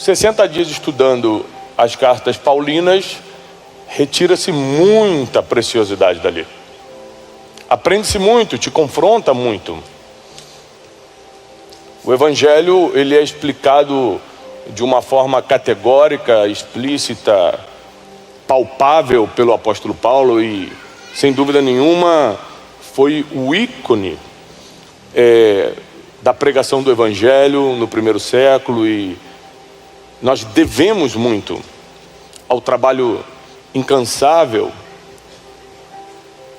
60 dias estudando as cartas paulinas, retira-se muita preciosidade dali. Aprende-se muito, te confronta muito. O Evangelho, ele é explicado de uma forma categórica, explícita, palpável pelo apóstolo Paulo e, sem dúvida nenhuma, foi o ícone da pregação do Evangelho no primeiro século, e nós devemos muito ao trabalho incansável,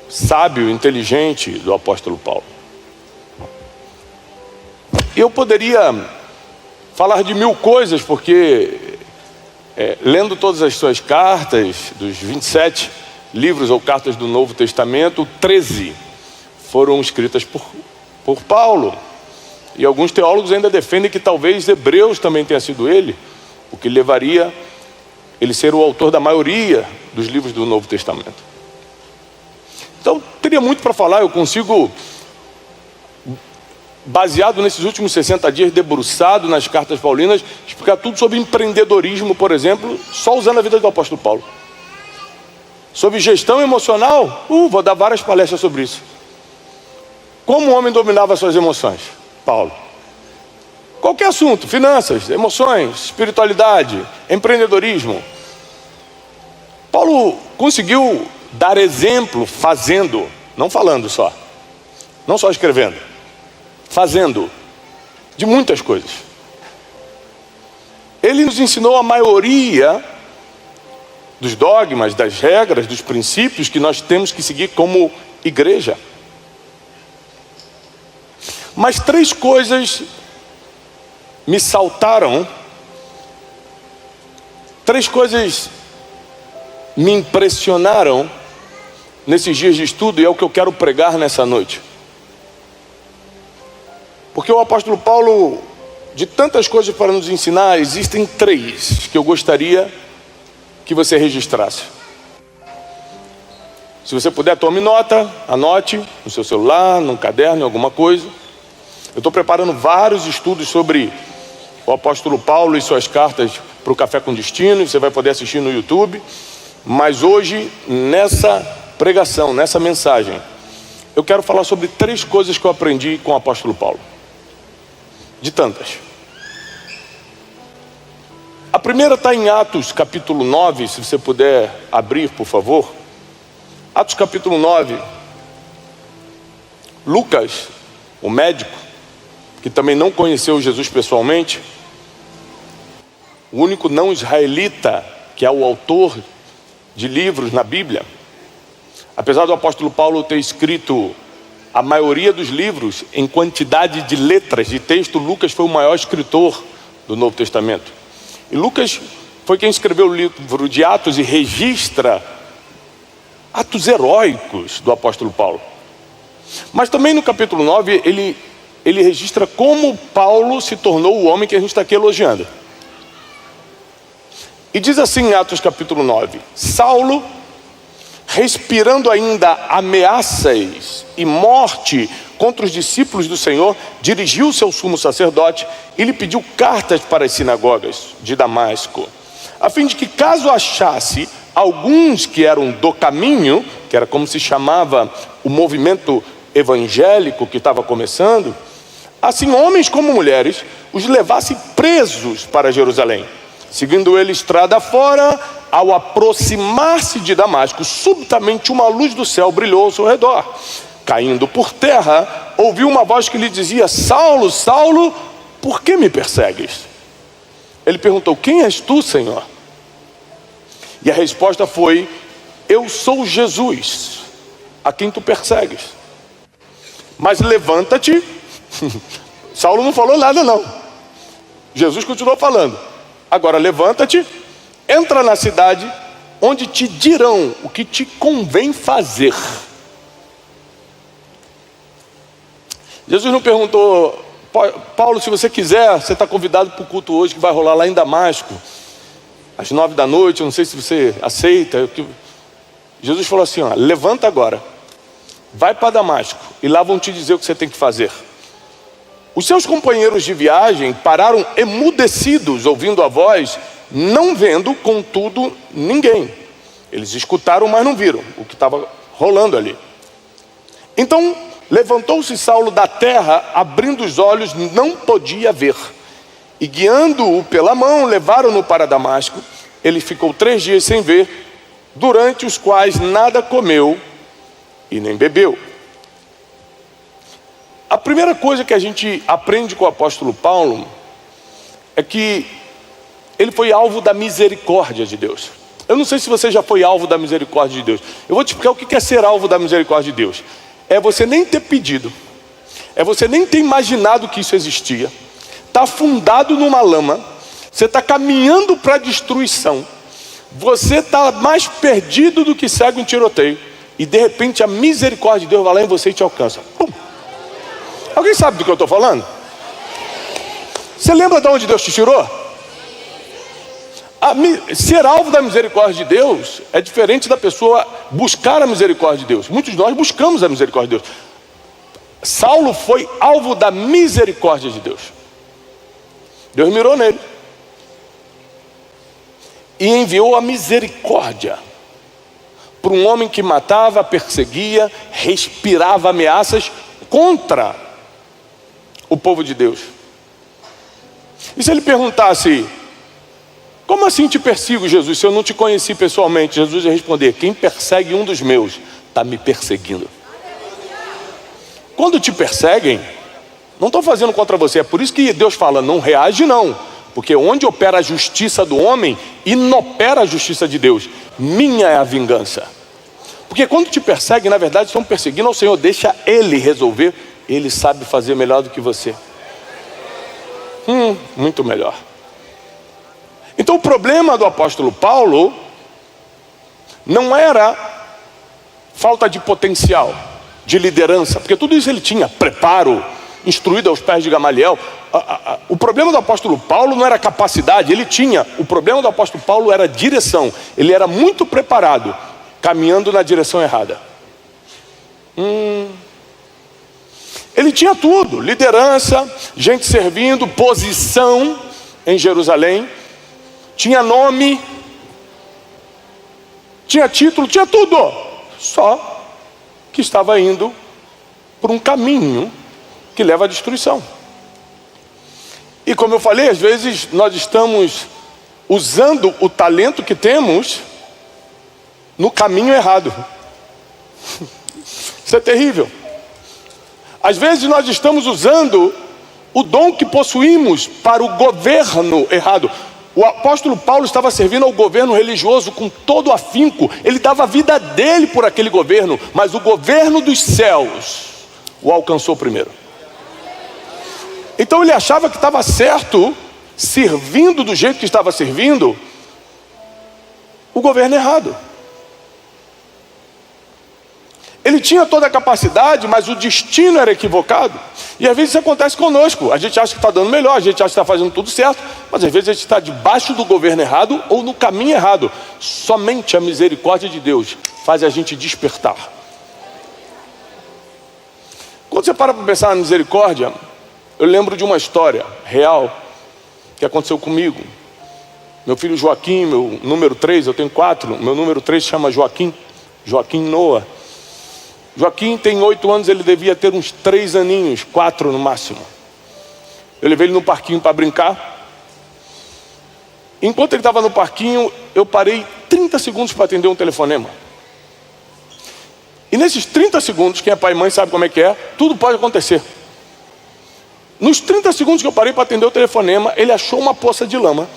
sábio, inteligente do apóstolo Paulo. Eu poderia falar de mil coisas, porque lendo todas as suas cartas, dos 27 livros ou cartas do Novo Testamento, 13 foram escritas por Paulo. E alguns teólogos ainda defendem que talvez Hebreus também tenha sido ele, o que levaria ele ser o autor da maioria dos livros do Novo Testamento. Então, teria muito para falar. Eu consigo, baseado nesses últimos 60 dias, debruçado nas cartas paulinas, explicar tudo sobre empreendedorismo, por exemplo, só usando a vida do apóstolo Paulo. Sobre gestão emocional, vou dar várias palestras sobre isso. Como o homem dominava suas emoções? Paulo. Qualquer assunto, finanças, emoções, espiritualidade, empreendedorismo. Paulo conseguiu dar exemplo fazendo, não falando só, não só escrevendo, fazendo, de muitas coisas. Ele nos ensinou a maioria dos dogmas, das regras, dos princípios que nós temos que seguir como igreja. Mas 3 coisas me saltaram, 3 coisas me impressionaram nesses dias de estudo, e é o que eu quero pregar nessa noite. Porque o apóstolo Paulo, de tantas coisas para nos ensinar, existem 3 que eu gostaria que você registrasse. Se você puder, tome nota, anote no seu celular, num caderno, em alguma coisa. Eu estou preparando vários estudos sobre o apóstolo Paulo e suas cartas para o Café com Destino, e você vai poder assistir no YouTube. Mas hoje, nessa pregação, nessa mensagem, eu quero falar sobre 3 coisas que eu aprendi com o apóstolo Paulo. De tantas. A primeira está em Atos capítulo 9, se você puder abrir, por favor. Atos capítulo 9. Lucas, o médico, que também não conheceu Jesus pessoalmente, o único não israelita que é o autor de livros na Bíblia, apesar do apóstolo Paulo ter escrito a maioria dos livros em quantidade de letras, de texto, Lucas foi o maior escritor do Novo Testamento. E Lucas foi quem escreveu o livro de Atos e registra atos heróicos do apóstolo Paulo. Mas também no capítulo 9, ele registra como Paulo se tornou o homem que a gente está aqui elogiando. E diz assim em Atos capítulo 9: Saulo, respirando ainda ameaças e morte contra os discípulos do Senhor, dirigiu-se ao sumo sacerdote e lhe pediu cartas para as sinagogas de Damasco, a fim de que, caso achasse alguns que eram do caminho, que era como se chamava o movimento evangélico que estava começando, assim homens como mulheres, os levasse presos para Jerusalém. Seguindo ele estrada fora, ao aproximar-se de Damasco, subitamente uma luz do céu brilhou ao seu redor. Caindo por terra, ouviu uma voz que lhe dizia: Saulo, Saulo, por que me persegues? Ele perguntou: quem és tu, Senhor? E a resposta foi: eu sou Jesus, a quem tu persegues. Mas levanta-te. Saulo não falou nada não. Jesus continuou falando: agora levanta-te, entra na cidade, onde te dirão o que te convém fazer. Jesus não perguntou: Paulo, se você quiser, você está convidado para o culto hoje que vai rolar lá em Damasco, às 9 da noite, eu não sei se você aceita. Jesus falou assim: ó, levanta agora, vai para Damasco, e lá vão te dizer o que você tem que fazer. Os seus companheiros de viagem pararam emudecidos, ouvindo a voz, não vendo, contudo, ninguém. Eles escutaram, mas não viram o que estava rolando ali. Então, levantou-se Saulo da terra, abrindo os olhos, não podia ver. E guiando-o pela mão, levaram-no para Damasco. Ele ficou 3 dias sem ver, durante os quais nada comeu e nem bebeu. A primeira coisa que a gente aprende com o apóstolo Paulo é que ele foi alvo da misericórdia de Deus. Eu não sei se você já foi alvo da misericórdia de Deus. Eu vou te explicar o que é ser alvo da misericórdia de Deus. É você nem ter pedido, é você nem ter imaginado que isso existia, está afundado numa lama, você está caminhando para a destruição, você está mais perdido do que cego em tiroteio, e de repente a misericórdia de Deus vai lá em você e te alcança. Pum. Alguém sabe do que eu estou falando? Você lembra de onde Deus te tirou? Ser alvo da misericórdia de Deus é diferente da pessoa buscar a misericórdia de Deus. Muitos de nós buscamos a misericórdia de Deus. Saulo foi alvo da misericórdia de Deus. Deus mirou nele e enviou a misericórdia para um homem que matava, perseguia, respirava ameaças contra o povo de Deus. E se ele perguntasse: como assim te persigo, Jesus, se eu não te conheci pessoalmente? Jesus ia responder: quem persegue um dos meus está me perseguindo. Quando te perseguem, não estão fazendo contra você. É por isso que Deus fala: não reage não, porque onde opera a justiça do homem, inopera a justiça de Deus. Minha é a vingança. Porque quando te perseguem, na verdade estão perseguindo ao Senhor. Deixa Ele resolver. Ele sabe fazer melhor do que você. Muito melhor. Então o problema do apóstolo Paulo não era falta de potencial, de liderança, porque tudo isso ele tinha, preparo, instruído aos pés de Gamaliel. O problema do apóstolo Paulo não era capacidade, ele tinha. O problema do apóstolo Paulo era direção. Ele era muito preparado, caminhando na direção errada. Ele tinha tudo, liderança, gente servindo, posição em Jerusalém, tinha nome, tinha título, tinha tudo, só que estava indo por um caminho que leva à destruição. E como eu falei, às vezes nós estamos usando o talento que temos no caminho errado. Isso é terrível. Às vezes nós estamos usando o dom que possuímos para o governo errado. O apóstolo Paulo estava servindo ao governo religioso com todo afinco. Ele dava a vida dele por aquele governo, mas o governo dos céus o alcançou primeiro. Então ele achava que estava certo, servindo do jeito que estava servindo, o governo errado. Ele tinha toda a capacidade, mas o destino era equivocado. E às vezes isso acontece conosco. A gente acha que está dando melhor, a gente acha que está fazendo tudo certo, mas às vezes a gente está debaixo do governo errado ou no caminho errado. Somente a misericórdia de Deus faz a gente despertar. Quando você para pensar na misericórdia, eu lembro de uma história real que aconteceu comigo. Meu filho Joaquim, meu número 3, eu tenho 4, meu número 3 se chama Joaquim Noah. Joaquim tem 8 anos, ele devia ter uns 3 aninhos, 4 no máximo. Eu levei ele no parquinho para brincar. Enquanto ele estava no parquinho, eu parei 30 segundos para atender um telefonema. E nesses 30 segundos, quem é pai e mãe sabe como é que é, tudo pode acontecer. Nos 30 segundos que eu parei para atender o telefonema, ele achou uma poça de lama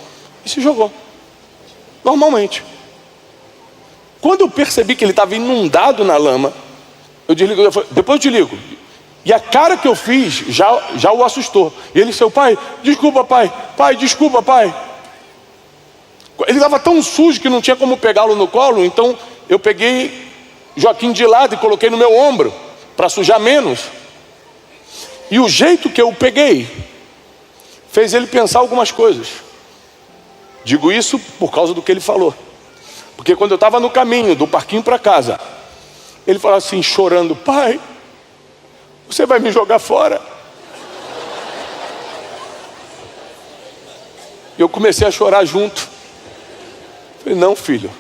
e se jogou. Normalmente. Quando eu percebi que ele estava inundado na lama, eu desliguei, depois eu te ligo. E a cara que eu fiz já o assustou. E ele disse: pai, desculpa pai, desculpa pai. Ele estava tão sujo que não tinha como pegá-lo no colo. Então eu peguei Joaquim de lado e coloquei no meu ombro, para sujar menos. E o jeito que eu o peguei fez ele pensar algumas coisas. Digo isso por causa do que ele falou. Porque quando eu estava no caminho do parquinho para casa, ele falou assim, chorando: pai, você vai me jogar fora? E eu comecei a chorar junto. Falei, não, filho,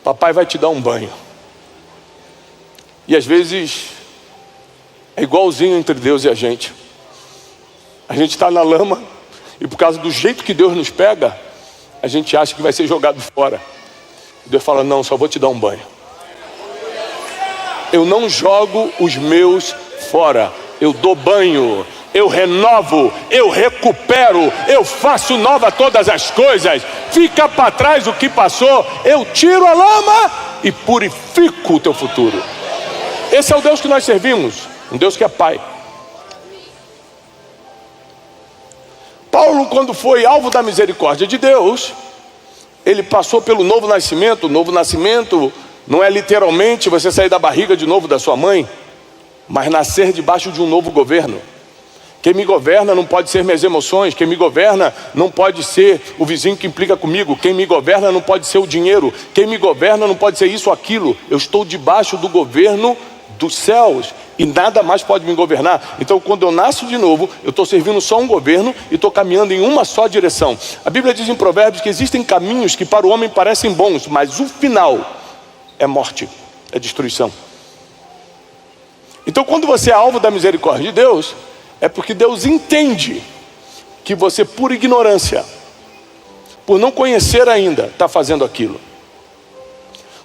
papai vai te dar um banho. E às vezes é igualzinho entre Deus e a gente. A gente está na lama e por causa do jeito que Deus nos pega, a gente acha que vai ser jogado fora. Deus fala, não, só vou te dar um banho. Eu não jogo os meus fora, eu dou banho, eu renovo, eu recupero, eu faço nova todas as coisas. Fica para trás o que passou, eu tiro a lama e purifico o teu futuro. Esse é o Deus que nós servimos, um Deus que é Pai. Paulo, quando foi alvo da misericórdia de Deus, ele passou pelo novo nascimento. O novo nascimento não é literalmente você sair da barriga de novo da sua mãe, mas nascer debaixo de um novo governo. Quem me governa não pode ser minhas emoções. Quem me governa não pode ser o vizinho que implica comigo. Quem me governa não pode ser o dinheiro. Quem me governa não pode ser isso ou aquilo. Eu estou debaixo do governo dos céus e nada mais pode me governar. Então, quando eu nasço de novo, eu estou servindo só um governo e estou caminhando em uma só direção. A Bíblia diz em Provérbios que existem caminhos que para o homem parecem bons, mas o final é morte, é destruição. Então, quando você é alvo da misericórdia de Deus, é porque Deus entende que você, por ignorância, por não conhecer ainda, está fazendo aquilo.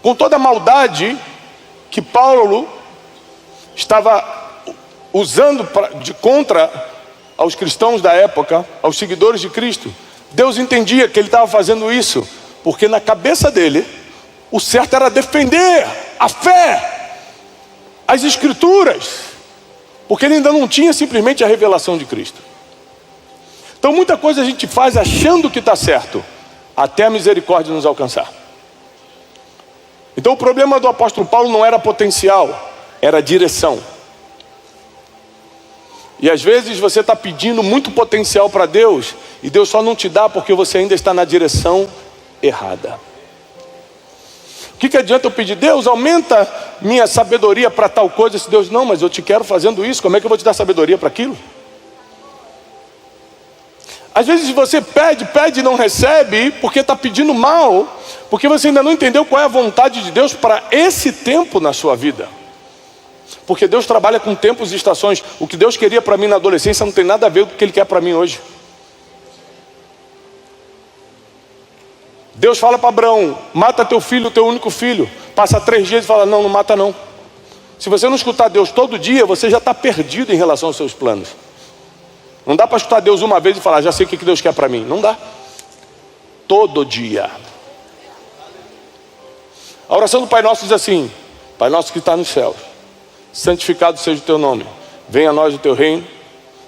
Com toda a maldade que Paulo estava usando contra aos cristãos da época, aos seguidores de Cristo, Deus entendia que ele estava fazendo isso, porque na cabeça dele, o certo era defender a fé, as Escrituras, porque ele ainda não tinha simplesmente a revelação de Cristo. Então muita coisa a gente faz achando que está certo, até a misericórdia nos alcançar. Então o problema do apóstolo Paulo não era potencial, era direção. E às vezes você está pedindo muito potencial para Deus, e Deus só não te dá porque você ainda está na direção errada. O que adianta eu pedir, Deus, aumenta minha sabedoria para tal coisa, se Deus, não, mas eu te quero fazendo isso, como é que eu vou te dar sabedoria para aquilo? Às vezes você pede e não recebe, porque está pedindo mal, porque você ainda não entendeu qual é a vontade de Deus para esse tempo na sua vida. Porque Deus trabalha com tempos e estações. O que Deus queria para mim na adolescência não tem nada a ver com o que Ele quer para mim hoje. Deus fala para Abraão, mata teu filho, teu único filho. Passa 3 dias e fala, não mata não. Se você não escutar Deus todo dia, você já está perdido em relação aos seus planos. Não dá para escutar Deus uma vez e falar, já sei o que Deus quer para mim. Não dá. Todo dia. A oração do Pai Nosso diz assim, Pai Nosso que está nos céus, santificado seja o teu nome. Venha a nós o teu reino,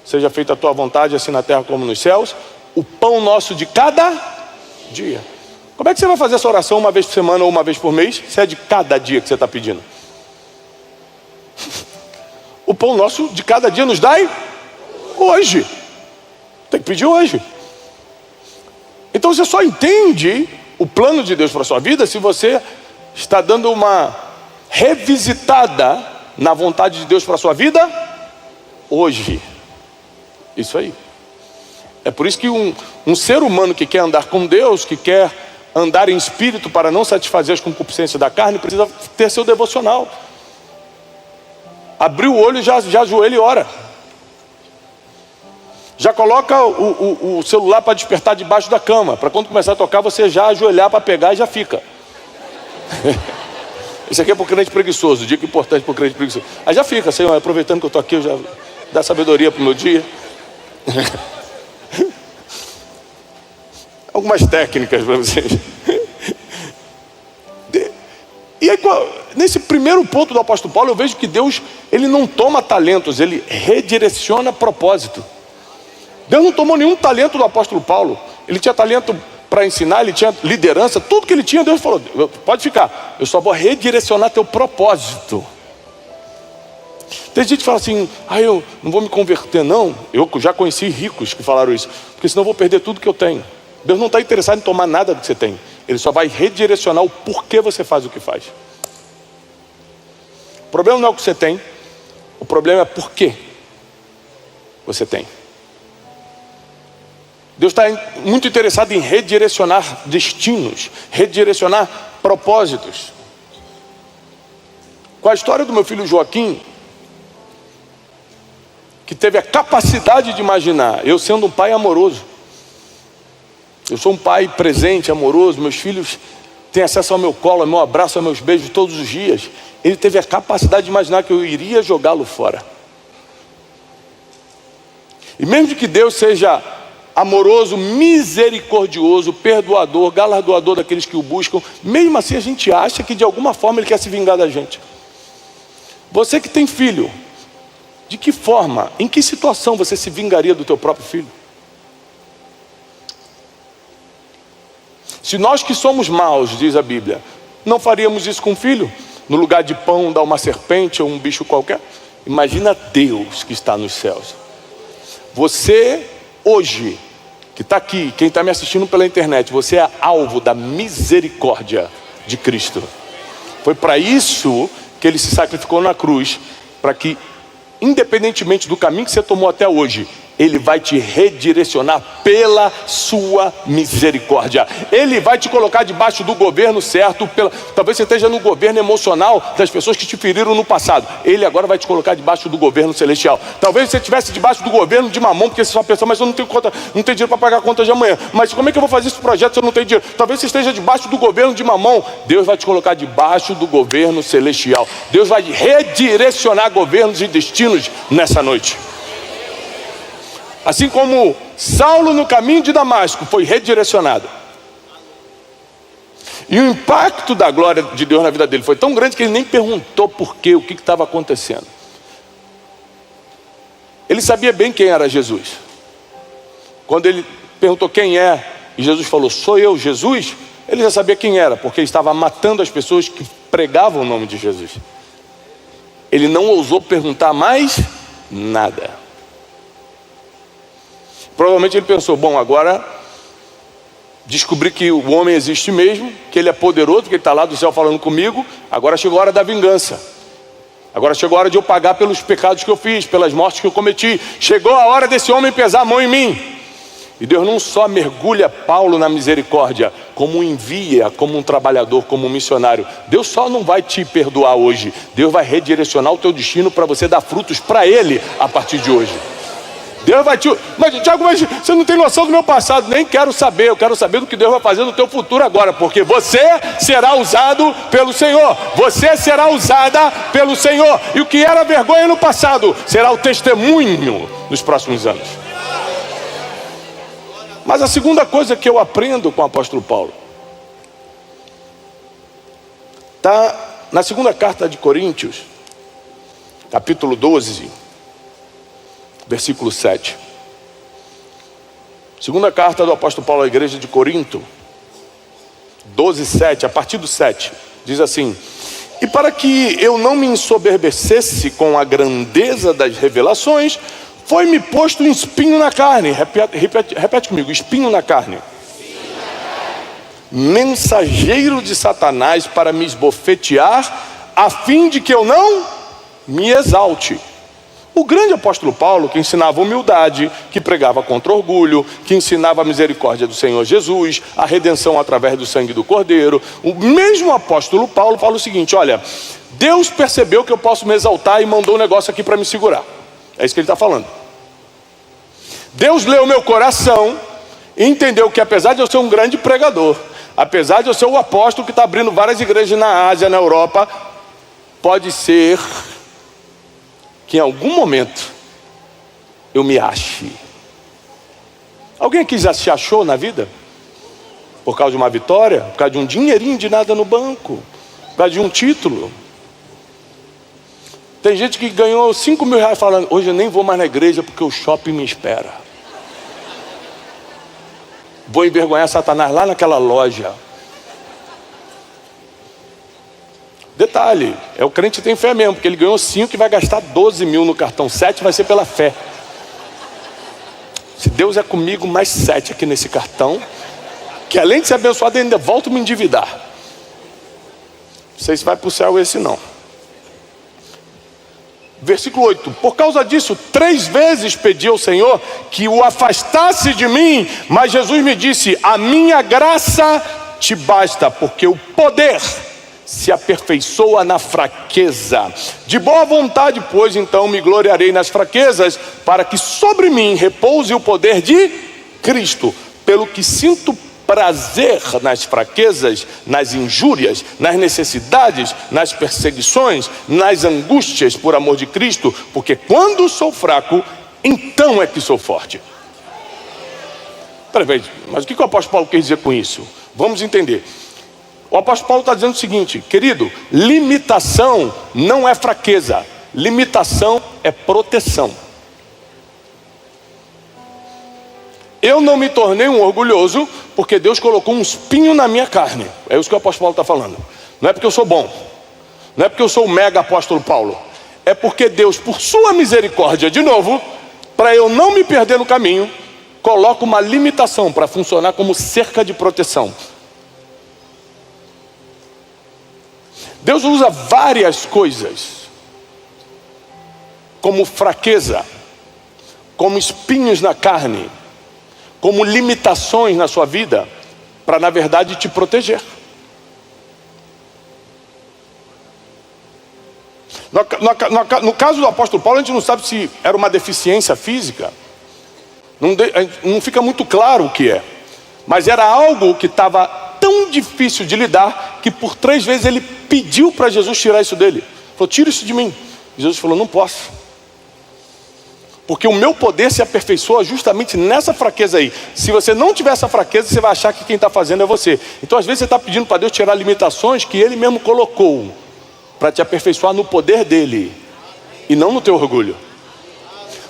seja feita a tua vontade, assim na terra como nos céus. O pão nosso de cada dia. Como é que você vai fazer essa oração uma vez por semana ou uma vez por mês, se é de cada dia que você está pedindo? O pão nosso de cada dia nos dai hoje. Tem que pedir hoje. Então você só entende o plano de Deus para a sua vida se você está dando uma revisitada na vontade de Deus para a sua vida hoje. Isso aí. É por isso que um ser humano que quer andar com Deus, que quer andar em espírito para não satisfazer as concupiscências da carne, precisa ter seu devocional. Abriu o olho, já ajoelha e ora. Já coloca o celular para despertar debaixo da cama, para quando começar a tocar você já ajoelhar para pegar e já fica. Isso aqui é para o crente preguiçoso, dica importante para o crente preguiçoso. Aí já fica, Senhor, aproveitando que eu estou aqui, eu já dá sabedoria para o meu dia. Algumas técnicas para vocês. E aí, nesse primeiro ponto do apóstolo Paulo, eu vejo que Deus, ele não toma talentos, ele redireciona propósito. Deus não tomou nenhum talento do apóstolo Paulo. Ele tinha talento para ensinar, ele tinha liderança, tudo que ele tinha, Deus falou, pode ficar, eu só vou redirecionar teu propósito. Tem gente que fala assim, eu não vou me converter não. Eu já conheci ricos que falaram isso, porque senão eu vou perder tudo que eu tenho. Deus não está interessado em tomar nada do que você tem. Ele só vai redirecionar o porquê você faz o que faz. O problema não é o que você tem, o problema é por que você tem. Deus está muito interessado em redirecionar destinos, redirecionar propósitos. Com a história do meu filho Joaquim, que teve a capacidade de imaginar, eu sendo um pai amoroso, eu sou um pai presente, amoroso, meus filhos têm acesso ao meu colo, ao meu abraço, aos meus beijos todos os dias. Ele teve a capacidade de imaginar que eu iria jogá-lo fora. E mesmo que Deus seja amoroso, misericordioso, perdoador, galardoador daqueles que o buscam, mesmo assim a gente acha que de alguma forma Ele quer se vingar da gente. Você que tem filho, de que forma, em que situação você se vingaria do teu próprio filho? Se nós que somos maus, diz a Bíblia, não faríamos isso com o filho? No lugar de pão dar uma serpente ou um bicho qualquer? Imagina Deus que está nos céus. Você hoje, que está aqui, quem está me assistindo pela internet, você é alvo da misericórdia de Cristo. Foi para isso que Ele se sacrificou na cruz, para que, independentemente do caminho que você tomou até hoje, Ele vai te redirecionar pela sua misericórdia. Ele vai te colocar debaixo do governo certo. Talvez você esteja no governo emocional das pessoas que te feriram no passado. Ele agora vai te colocar debaixo do governo celestial. Talvez você estivesse debaixo do governo de Mamon, porque você só pensa, mas eu não tenho conta, não tenho dinheiro para pagar a conta de amanhã. Mas como é que eu vou fazer esse projeto se eu não tenho dinheiro? Talvez você esteja debaixo do governo de Mamon. Deus vai te colocar debaixo do governo celestial. Deus vai redirecionar governos e destinos nessa noite. Assim como Saulo no caminho de Damasco foi redirecionado. E o impacto da glória de Deus na vida dele foi tão grande que ele nem perguntou por quê, o que estava acontecendo. Ele sabia bem quem era Jesus. Quando ele perguntou quem é, e Jesus falou, sou eu, Jesus, ele já sabia quem era, porque ele estava matando as pessoas que pregavam o nome de Jesus. Ele não ousou perguntar mais nada. Provavelmente ele pensou, bom, agora descobri que o homem existe mesmo, que ele é poderoso, que ele está lá do céu falando comigo, agora chegou a hora da vingança. Agora chegou a hora de eu pagar pelos pecados que eu fiz, pelas mortes que eu cometi. Chegou a hora desse homem pesar a mão em mim. E Deus não só mergulha Paulo na misericórdia, como envia, como um trabalhador, como um missionário. Deus só não vai te perdoar hoje. Deus vai redirecionar o teu destino para você dar frutos para Ele a partir de hoje. Deus vai te... Mas, Tiago, você não tem noção do meu passado. Nem quero saber, eu quero saber do que Deus vai fazer no teu futuro agora. Porque você será usado pelo Senhor. Você será usada pelo Senhor. E o que era vergonha no passado será o testemunho nos próximos anos. Mas a segunda coisa que eu aprendo com o apóstolo Paulo está na segunda carta de Coríntios, capítulo 12, versículo 7. Segunda carta do apóstolo Paulo à igreja de Corinto, 12, 7, a partir do 7, diz assim: e para que eu não me ensoberbecesse com a grandeza das revelações, foi-me posto um espinho na carne. Repete comigo, espinho na carne. Mensageiro de Satanás para me esbofetear, a fim de que eu não me exalte. O grande apóstolo Paulo, que ensinava humildade, que pregava contra orgulho, que ensinava a misericórdia do Senhor Jesus, a redenção através do sangue do Cordeiro, o mesmo apóstolo Paulo fala o seguinte: olha, Deus percebeu que eu posso me exaltar e mandou um negócio aqui para me segurar. É isso que ele está falando. Deus leu meu coração e entendeu que apesar de eu ser um grande pregador, apesar de eu ser o apóstolo que está abrindo várias igrejas na Ásia, na Europa, pode ser que em algum momento eu me ache. Alguém aqui já se achou na vida? Por causa de uma vitória? Por causa de um dinheirinho de nada no banco? Por causa de um título? Tem gente que ganhou 5 mil reais falando: hoje eu nem vou mais na igreja porque o shopping me espera. Vou envergonhar Satanás lá naquela loja. Detalhe, é o crente que tem fé mesmo, porque ele ganhou 5 e vai gastar 12 mil no cartão. 7 vai ser pela fé. Se Deus é comigo, mais 7 aqui nesse cartão, que além de ser abençoado, ainda volto a me endividar. Não sei se vai para o céu esse não. Versículo 8: por causa disso, 3 vezes pedi ao Senhor que o afastasse de mim, mas Jesus me disse: a minha graça te basta, porque o poder se aperfeiçoa na fraqueza. De boa vontade, pois, então me gloriarei nas fraquezas, para que sobre mim repouse o poder de Cristo. Pelo que sinto prazer nas fraquezas, nas injúrias, nas necessidades, nas perseguições, nas angústias por amor de Cristo, porque quando sou fraco, então é que sou forte. Peraí, mas o que o apóstolo Paulo quer dizer com isso? Vamos entender. O apóstolo Paulo está dizendo o seguinte: querido, limitação não é fraqueza, limitação é proteção. Eu não me tornei um orgulhoso porque Deus colocou um espinho na minha carne. É isso que o apóstolo Paulo está falando. Não é porque eu sou bom, não é porque eu sou o mega apóstolo Paulo, é porque Deus, por sua misericórdia, de novo, para eu não me perder no caminho, coloca uma limitação para funcionar como cerca de proteção. Deus usa várias coisas, como fraqueza, como espinhos na carne, como limitações na sua vida, para na verdade te proteger. No caso do apóstolo Paulo, a gente não sabe se era uma deficiência física, não fica muito claro o que é, mas era algo que estava tão difícil de lidar, que por 3 vezes ele pediu para Jesus tirar isso dele. Falou: tira isso de mim. E Jesus falou: não posso, porque o meu poder se aperfeiçoa justamente nessa fraqueza aí. Se você não tiver essa fraqueza, você vai achar que quem está fazendo é você. Então às vezes você está pedindo para Deus tirar limitações que Ele mesmo colocou, para te aperfeiçoar no poder dEle, e não no teu orgulho,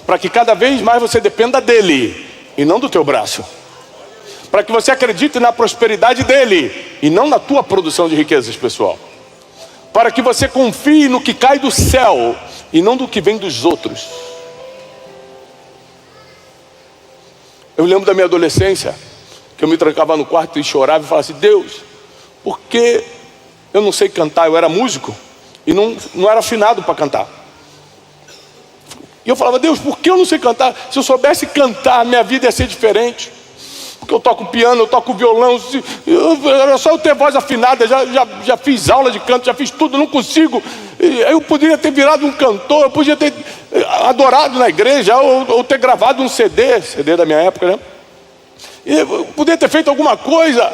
para que cada vez mais você dependa dEle, e não do teu braço, para que você acredite na prosperidade dEle, e não na tua produção de riquezas, pessoal, para que você confie no que cai do céu, e não do que vem dos outros. Eu lembro da minha adolescência, que eu me trancava no quarto e chorava e falava assim: Deus, por que eu não sei cantar? Eu era músico e não era afinado para cantar. E eu falava: Deus, por que eu não sei cantar? Se eu soubesse cantar, minha vida ia ser diferente. Porque eu toco piano, eu toco violão, era só eu ter voz afinada, já fiz aula de canto, já fiz tudo, não consigo. Eu poderia ter virado um cantor, eu podia ter adorado na igreja, ou ter gravado um CD da minha época, né? Eu poderia ter feito alguma coisa.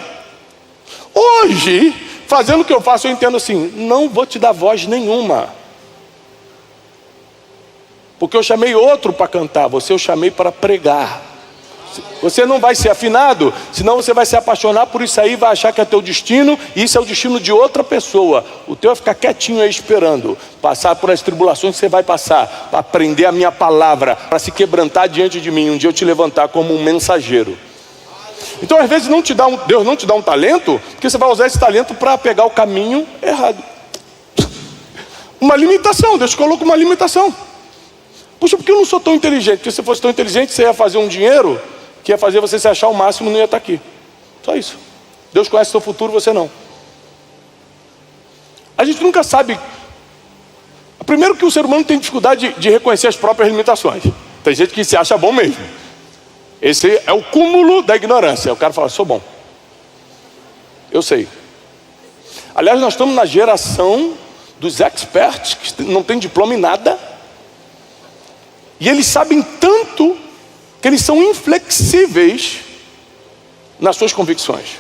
Hoje, fazendo o que eu faço, eu entendo assim: não vou te dar voz nenhuma, porque eu chamei outro para cantar, você eu chamei para pregar. Você não vai ser afinado, senão você vai se apaixonar por isso aí, vai achar que é teu destino, e isso é o destino de outra pessoa. O teu é ficar quietinho aí esperando passar por as tribulações que você vai passar, para aprender a minha palavra, para se quebrantar diante de mim, um dia eu te levantar como um mensageiro. Então às vezes Deus não te dá um talento, porque você vai usar esse talento para pegar o caminho errado. Uma limitação, Deus coloca uma limitação. Puxa, porque eu não sou tão inteligente? Porque se fosse tão inteligente, você ia fazer um dinheiro que ia fazer você se achar o máximo, não ia estar aqui. Só isso. Deus conhece o seu futuro, você não. A gente nunca sabe. Primeiro que o ser humano tem dificuldade de reconhecer as próprias limitações. Tem gente que se acha bom mesmo. Esse é o cúmulo da ignorância. O cara fala: sou bom, eu sei. Aliás, nós estamos na geração dos experts, que não tem diploma em nada, e eles sabem tanto que eles são inflexíveis nas suas convicções.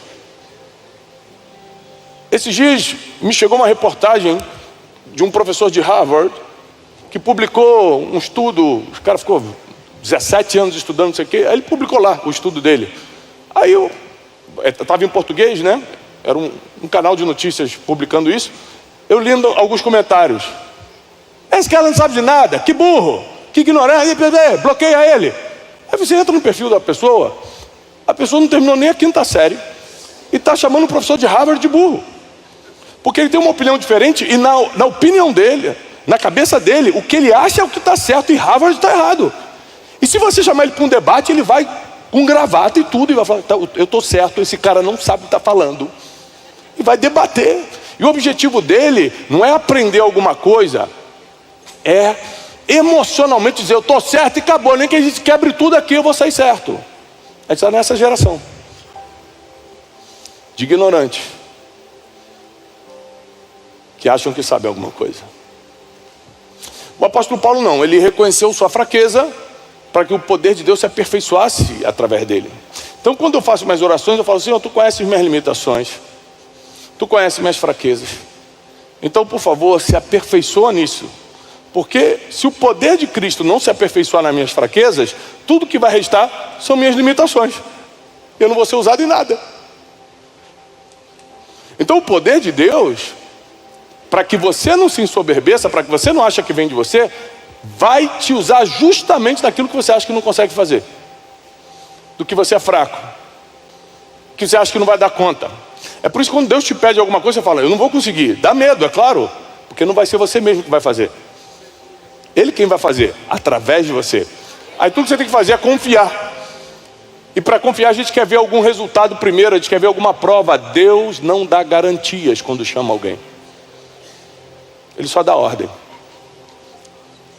Esses dias me chegou uma reportagem de um professor de Harvard que publicou um estudo. O cara ficou 17 anos estudando, não sei o quê. Aí ele publicou lá o estudo dele. Aí eu estava em português, né? Era um canal de notícias publicando isso. Eu lendo alguns comentários: esse cara não sabe de nada, que burro, que ignorante, bloqueia ele. Aí você entra no perfil da pessoa, a pessoa não terminou nem a 5ª série e está chamando o professor de Harvard de burro, porque ele tem uma opinião diferente, e na opinião dele, na cabeça dele, o que ele acha é o que está certo e Harvard está errado. E se você chamar ele para um debate, ele vai com gravata e tudo, e vai falar: eu estou certo, esse cara não sabe o que está falando, e vai debater. E o objetivo dele não é aprender alguma coisa, é emocionalmente dizer, eu estou certo e acabou, nem que a gente quebre tudo aqui, eu vou sair certo. A gente está nessa geração de ignorantes que acham que sabem alguma coisa. O apóstolo Paulo não, ele reconheceu sua fraqueza para que o poder de Deus se aperfeiçoasse através dele. Então quando eu faço minhas orações, eu falo, Senhor, tu conheces minhas limitações, tu conheces minhas fraquezas, então por favor se aperfeiçoa nisso, porque se o poder de Cristo não se aperfeiçoar nas minhas fraquezas, tudo que vai restar são minhas limitações, eu não vou ser usado em nada. Então o poder de Deus, para que você não se ensoberbeça, para que você não ache que vem de você, vai te usar justamente naquilo que você acha que não consegue fazer, do que você é fraco, que você acha que não vai dar conta. É por isso que quando Deus te pede alguma coisa, você fala, eu não vou conseguir. Dá medo, é claro, porque não vai ser você mesmo que vai fazer. Ele quem vai fazer, através de você. Aí tudo que você tem que fazer é confiar. E para confiar a gente quer ver algum resultado primeiro, a gente quer ver alguma prova. Deus não dá garantias quando chama alguém. Ele só dá ordem.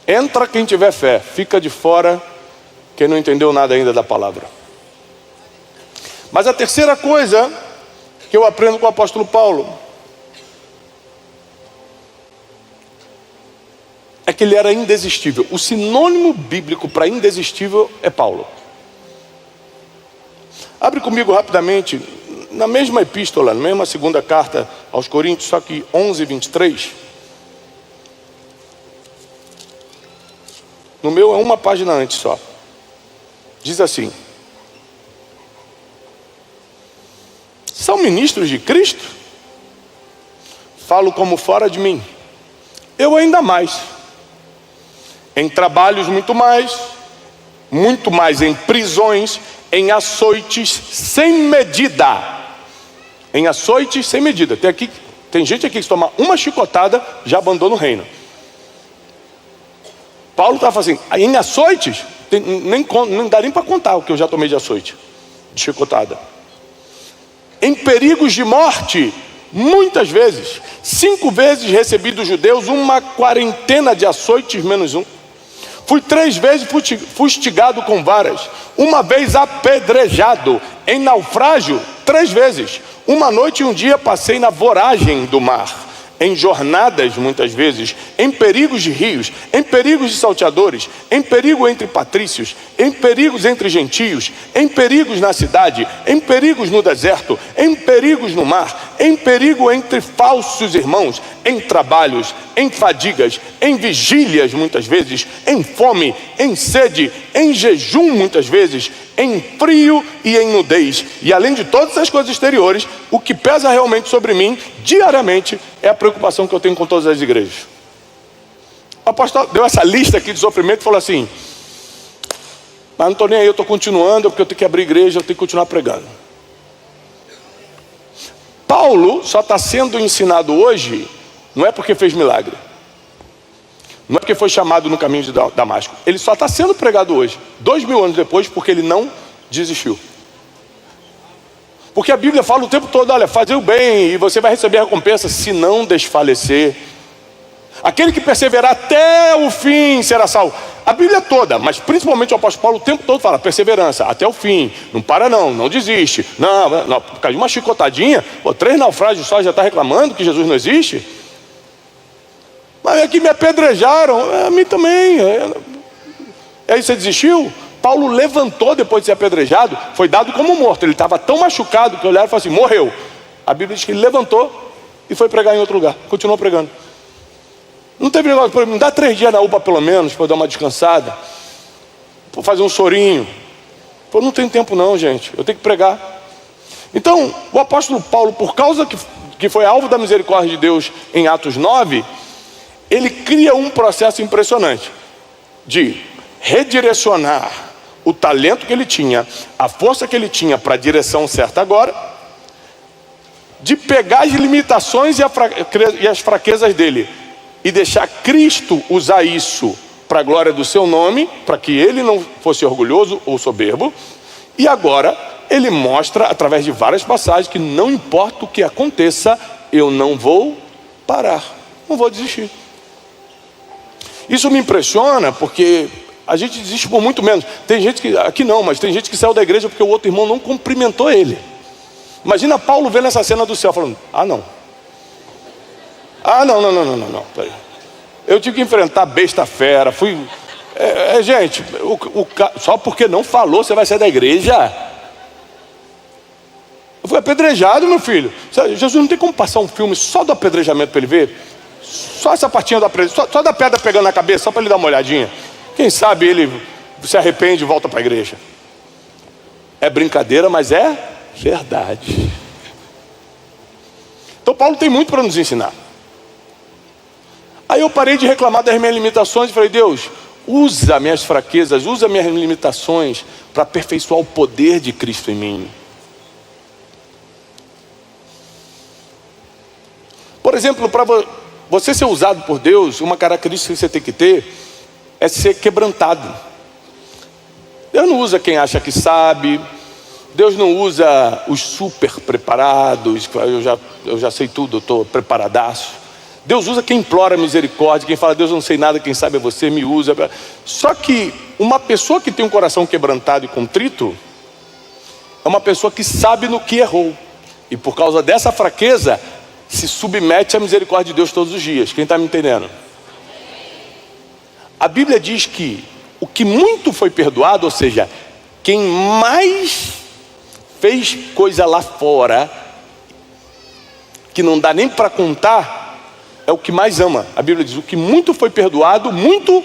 Entra quem tiver fé, fica de fora quem não entendeu nada ainda da palavra. Mas a terceira coisa que eu aprendo com o apóstolo Paulo é que ele era indesistível. O sinônimo bíblico para indesistível é Paulo. Abre comigo rapidamente, na mesma epístola, na mesma segunda carta aos Coríntios, só que 11:23. No meu é uma página antes só. Diz assim: são ministros de Cristo? Falo como fora de mim. Eu ainda mais. Em trabalhos muito mais em prisões, em açoites sem medida. Em açoites sem medida. Tem gente aqui que se tomar uma chicotada, já abandona o reino. Paulo estava assim, em açoites, não dá nem para contar o que eu já tomei de açoite, de chicotada. Em perigos de morte, muitas vezes, 5 vezes recebi dos judeus uma quarentena de açoites menos um. Fui 3 vezes fustigado com varas, uma vez apedrejado, em naufrágio 3 vezes. Uma noite e um dia passei na voragem do mar, em jornadas muitas vezes, em perigos de rios, em perigos de salteadores, em perigo entre patrícios, em perigos entre gentios, em perigos na cidade, em perigos no deserto, em perigos no mar, em perigo entre falsos irmãos, em trabalhos, em fadigas, em vigílias muitas vezes, em fome, em sede, em jejum muitas vezes, em frio e em nudez. E além de todas as coisas exteriores, o que pesa realmente sobre mim diariamente é a preocupação que eu tenho com todas as igrejas. O apóstolo deu essa lista aqui de sofrimento e falou assim: mas não estou nem aí, eu estou continuando, porque eu tenho que abrir igreja, eu tenho que continuar pregando. Paulo só está sendo ensinado hoje, não é porque fez milagre, não é porque foi chamado no caminho de Damasco, ele só está sendo pregado hoje, 2000 anos depois, porque ele não desistiu. Porque a Bíblia fala o tempo todo, olha, fazer o bem e você vai receber a recompensa se não desfalecer. Aquele que perseverar até o fim será salvo. A Bíblia toda, mas principalmente o apóstolo Paulo o tempo todo fala perseverança, até o fim, não para não desiste. Não, por causa de uma chicotadinha, 3 naufrágios só já está reclamando que Jesus não existe. Mas é que me apedrejaram, a mim também. Aí você desistiu? Paulo levantou depois de ser apedrejado, foi dado como morto. Ele estava tão machucado que olharam e falaram assim, morreu. A Bíblia diz que ele levantou e foi pregar em outro lugar, continuou pregando. Não teve negócio, me dá 3 dias na UPA pelo menos, para eu dar uma descansada, para fazer um sorinho. Pô, não tem tempo não, gente, eu tenho que pregar. Então, o apóstolo Paulo, por causa que foi alvo da misericórdia de Deus em Atos 9, ele cria um processo impressionante de redirecionar o talento que ele tinha, a força que ele tinha para a direção certa agora, de pegar as limitações e as fraquezas dele e deixar Cristo usar isso para a glória do seu nome, para que ele não fosse orgulhoso ou soberbo. E agora ele mostra através de várias passagens que não importa o que aconteça, eu não vou parar, não vou desistir. Isso me impressiona porque a gente desiste por muito menos. Tem gente que, aqui não, mas tem gente que saiu da igreja porque o outro irmão não cumprimentou ele. Imagina Paulo vendo essa cena do céu falando, não. Não, peraí. Eu tive que enfrentar besta fera, gente, só porque não falou você vai sair da igreja. Eu fui apedrejado, meu filho. Jesus não tem como passar um filme só do apedrejamento para ele ver? Só essa partinha do apedrejamento, só da pedra pegando na cabeça, só para ele dar uma olhadinha. Quem sabe ele se arrepende e volta para a igreja. É brincadeira, mas é verdade. Então Paulo tem muito para nos ensinar. Aí eu parei de reclamar das minhas limitações e falei, Deus, usa minhas fraquezas, usa minhas limitações para aperfeiçoar o poder de Cristo em mim. Por exemplo, para você ser usado por Deus, uma característica que você tem que ter é ser quebrantado. Deus não usa quem acha que sabe. Deus não usa os super preparados. Eu já sei tudo, eu estou preparadaço. Deus usa quem implora misericórdia, quem fala, Deus, eu não sei nada, quem sabe é você, me usa. Só que uma pessoa que tem um coração quebrantado e contrito é uma pessoa que sabe no que errou. E por causa dessa fraqueza, se submete à misericórdia de Deus todos os dias. Quem está me entendendo? A Bíblia diz que o que muito foi perdoado, ou seja, quem mais fez coisa lá fora, que não dá nem para contar, é o que mais ama. A Bíblia diz, o que muito foi perdoado, muito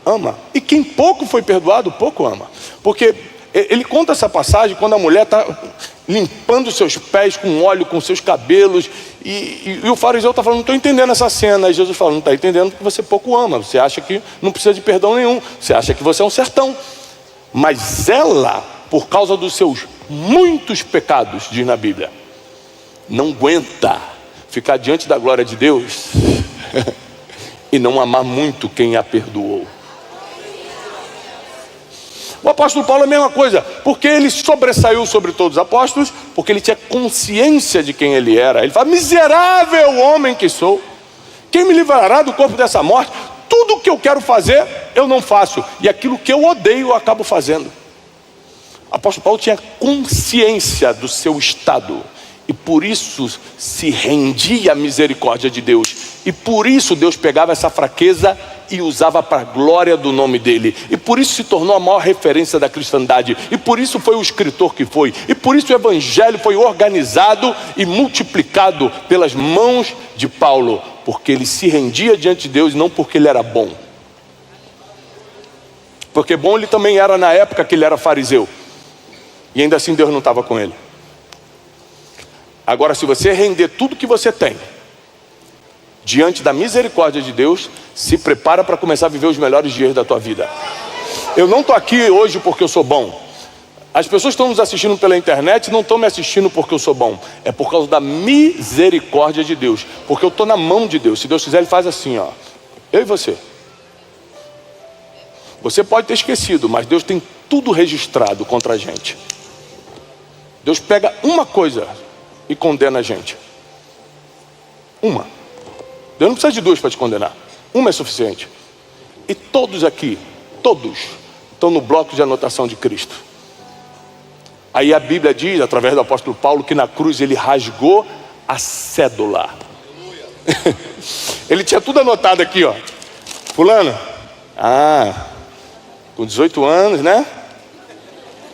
ama. E quem pouco foi perdoado, pouco ama. Porque ele conta essa passagem quando a mulher está limpando seus pés com óleo, com seus cabelos, e o fariseu está falando, não estou entendendo essa cena. E Jesus fala, não está entendendo porque você pouco ama, você acha que não precisa de perdão nenhum, você acha que você é um sertão. Mas ela, por causa dos seus muitos pecados, diz na Bíblia, não aguenta ficar diante da glória de Deus e não amar muito quem a perdoou. O apóstolo Paulo é a mesma coisa, porque ele sobressaiu sobre todos os apóstolos, porque ele tinha consciência de quem ele era. Ele fala, miserável homem que sou, quem me livrará do corpo dessa morte? Tudo que eu quero fazer, eu não faço, e aquilo que eu odeio, eu acabo fazendo. O apóstolo Paulo tinha consciência do seu estado, e por isso se rendia à misericórdia de Deus, e por isso Deus pegava essa fraqueza e usava para a glória do nome dele, e por isso se tornou a maior referência da cristandade, e por isso foi o escritor que foi, e por isso o evangelho foi organizado e multiplicado pelas mãos de Paulo, porque ele se rendia diante de Deus, não porque ele era bom, porque bom ele também era na época que ele era fariseu, e ainda assim Deus não estava com ele. Agora, se você render tudo que você tem diante da misericórdia de Deus, se prepara para começar a viver os melhores dias da tua vida. Eu não estou aqui hoje porque eu sou bom. As pessoas que estão nos assistindo pela internet não estão me assistindo porque eu sou bom. É por causa da misericórdia de Deus, porque eu estou na mão de Deus. Se Deus quiser, Ele faz assim, ó. Eu e você. Você pode ter esquecido, mas Deus tem tudo registrado contra a gente. Deus pega uma coisa e condena a gente. Uma. Deus não precisa de duas para te condenar. Uma é suficiente. E todos aqui, todos, estão no bloco de anotação de Cristo. Aí a Bíblia diz, através do apóstolo Paulo, que na cruz ele rasgou a cédula. Ele tinha tudo anotado aqui, ó. Fulano, com 18 anos, né?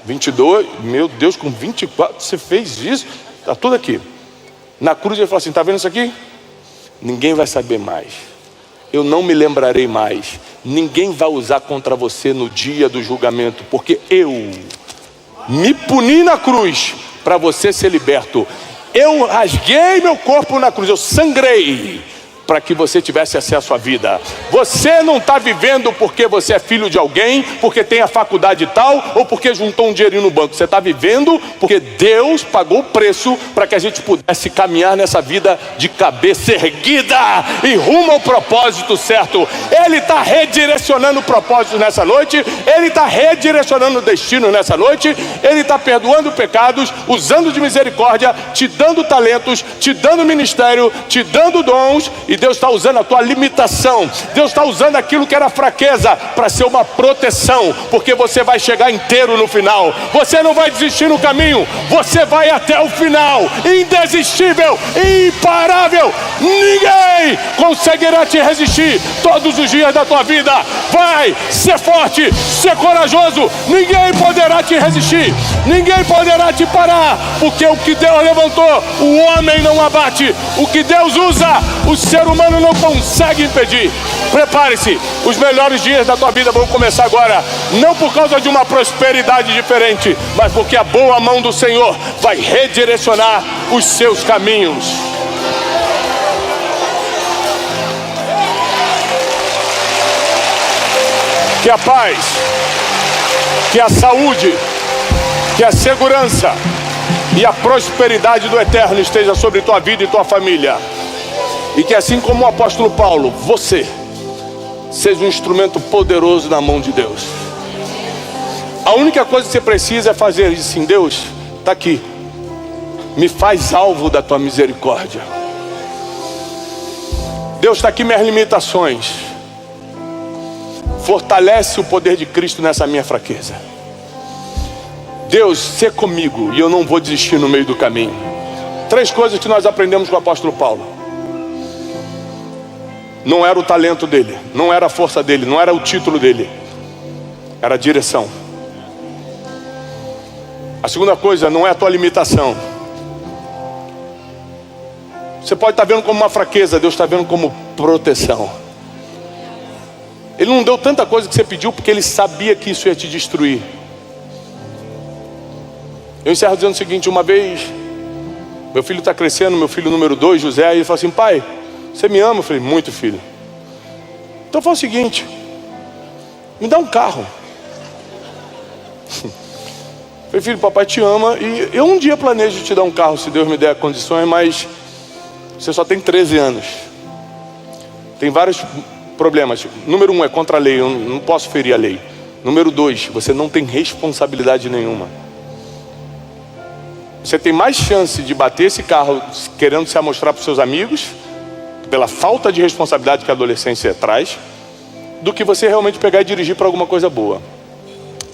22, meu Deus, com 24, você fez isso? Está tudo aqui. Na cruz ele falou assim, está vendo isso aqui? Ninguém vai saber mais. Eu não me lembrarei mais. Ninguém vai usar contra você no dia do julgamento, porque eu me puni na cruz para você ser liberto. Eu rasguei meu corpo na cruz, eu sangrei para que você tivesse acesso à vida. Você não está vivendo porque você é filho de alguém, porque tem a faculdade tal, ou porque juntou um dinheirinho no banco. Você está vivendo porque Deus pagou o preço para que a gente pudesse caminhar nessa vida de cabeça erguida e rumo ao propósito certo. Ele está redirecionando o propósito nessa noite, Ele está redirecionando o destino nessa noite, Ele está perdoando pecados, usando de misericórdia, te dando talentos, te dando ministério, te dando dons, e Deus está usando a tua limitação, Deus está usando aquilo que era fraqueza para ser uma proteção, porque você vai chegar inteiro no final. Você não vai desistir no caminho, você vai até o final, indesistível, imparável. Ninguém conseguirá te resistir todos os dias da tua vida. Vai ser forte, ser corajoso. Ninguém poderá te resistir, ninguém poderá te parar, porque o que Deus levantou, o homem não abate. O que Deus usa, o ser humano não consegue impedir. Prepare-se, os melhores dias da tua vida vão começar agora, não por causa de uma prosperidade diferente, mas porque a boa mão do Senhor vai redirecionar os seus caminhos. Que a paz, que a saúde, que a segurança e a prosperidade do Eterno esteja sobre tua vida e tua família. E que assim como o apóstolo Paulo, você seja um instrumento poderoso na mão de Deus. A única coisa que você precisa é fazer isso em Deus. Está aqui. Me faz alvo da tua misericórdia. Deus, está aqui minhas limitações. Fortalece o poder de Cristo nessa minha fraqueza. Deus, sê comigo e eu não vou desistir no meio do caminho. 3 coisas que nós aprendemos com o apóstolo Paulo. Não era o talento dele, não era a força dele, não era o título dele, era a direção. A segunda coisa, não é a tua limitação. Você pode estar vendo como uma fraqueza, Deus está vendo como proteção. Ele não deu tanta coisa que você pediu porque Ele sabia que isso ia te destruir. Eu encerro dizendo o seguinte: uma vez, meu filho está crescendo, meu filho número 2, José, e ele falou assim: pai, você me ama? Eu falei: muito, filho. Então faz o seguinte, me dá um carro. Eu falei: filho, papai te ama e eu um dia planejo te dar um carro, se Deus me der condições, mas você só tem 13 anos. Tem vários problemas. Número 1 é contra a lei, eu não posso ferir a lei. Número 2, você não tem responsabilidade nenhuma. Você tem mais chance de bater esse carro querendo se amostrar para os seus amigos, pela falta de responsabilidade que a adolescência traz, do que você realmente pegar e dirigir para alguma coisa boa.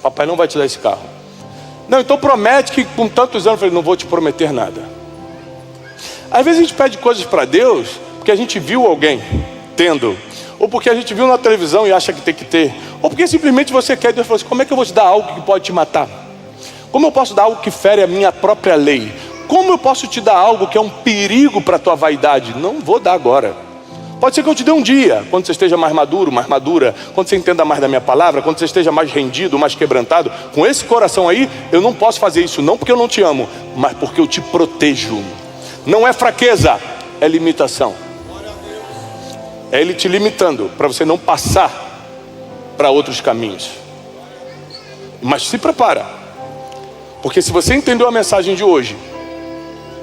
Papai não vai te dar esse carro. Não, então promete que com tantos anos. Eu falei: não vou te prometer nada. Às vezes a gente pede coisas para Deus porque a gente viu alguém tendo, ou porque a gente viu na televisão e acha que tem que ter, ou porque simplesmente você quer. Deus falou assim: como é que eu vou te dar algo que pode te matar? Como eu posso dar algo que fere a minha própria lei? Como eu posso te dar algo que é um perigo para a tua vaidade? Não vou dar agora. Pode ser que eu te dê um dia, quando você esteja mais maduro, mais madura, quando você entenda mais da minha palavra, quando você esteja mais rendido, mais quebrantado. Com esse coração aí, eu não posso fazer isso, não porque eu não te amo, mas porque eu te protejo. Não é fraqueza, é limitação. É Ele te limitando, para você não passar para outros caminhos. Mas se prepara. Porque se você entendeu a mensagem de hoje,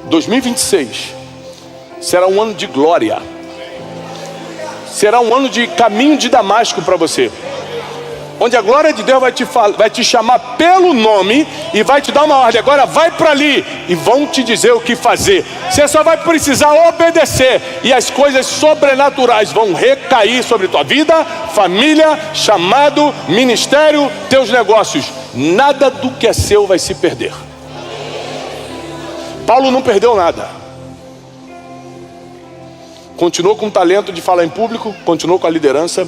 2026 será um ano de glória. Será um ano de caminho de Damasco para você. Onde a glória de Deus vai te chamar pelo nome e vai te dar uma ordem. Agora vai para ali e vão te dizer o que fazer. Você só vai precisar obedecer e as coisas sobrenaturais vão recair sobre tua vida, família, chamado, ministério, teus negócios. Nada do que é seu vai se perder. Paulo não perdeu nada. Continuou com o talento de falar em público, continuou com a liderança,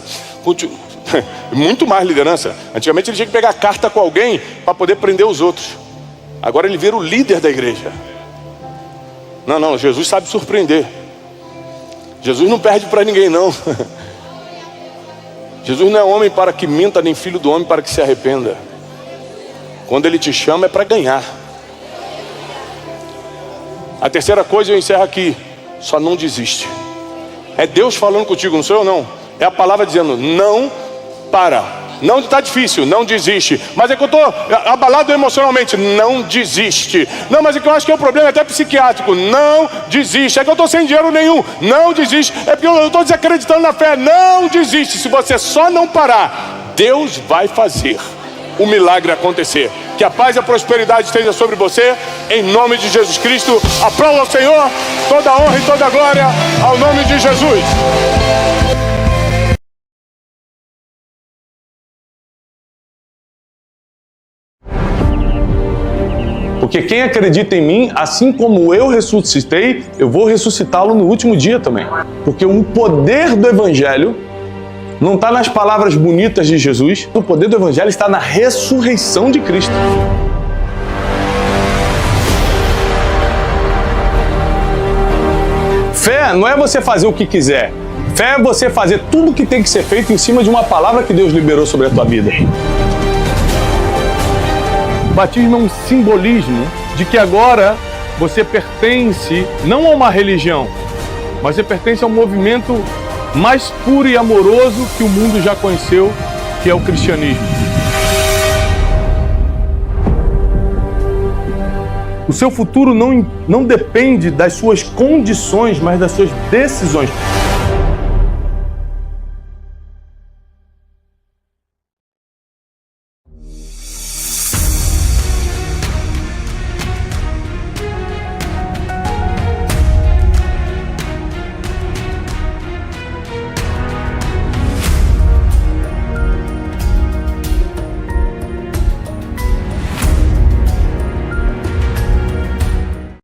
muito mais liderança. Antigamente ele tinha que pegar carta com alguém para poder prender os outros. Agora ele vira o líder da igreja. Não, Jesus sabe surpreender. Jesus não perde para ninguém, não. Jesus não é homem para que minta, nem filho do homem para que se arrependa. Quando Ele te chama é para ganhar. A terceira coisa eu encerro aqui: só não desiste. É Deus falando contigo, não sou eu não. É a palavra dizendo: não para. Não está difícil, não desiste. Mas é que eu estou abalado emocionalmente. Não desiste. Não, mas é que eu acho que é um problema até psiquiátrico. Não desiste. É que eu estou sem dinheiro nenhum. Não desiste. É porque eu estou desacreditando na fé. Não desiste. Se você só não parar, Deus vai fazer o milagre acontecer. Que a paz e a prosperidade esteja sobre você, em nome de Jesus Cristo. Aplauda ao Senhor, toda a honra e toda a glória ao nome de Jesus. Porque quem acredita em mim, assim como eu ressuscitei, eu vou ressuscitá-lo no último dia também. Porque o poder do Evangelho não está nas palavras bonitas de Jesus, o poder do Evangelho está na ressurreição de Cristo. Fé não é você fazer o que quiser. Fé é você fazer tudo o que tem que ser feito em cima de uma palavra que Deus liberou sobre a tua vida. O batismo é um simbolismo de que agora você pertence não a uma religião, mas você pertence a um movimento mais puro e amoroso que o mundo já conheceu, que é o cristianismo. O seu futuro não depende das suas condições, mas das suas decisões.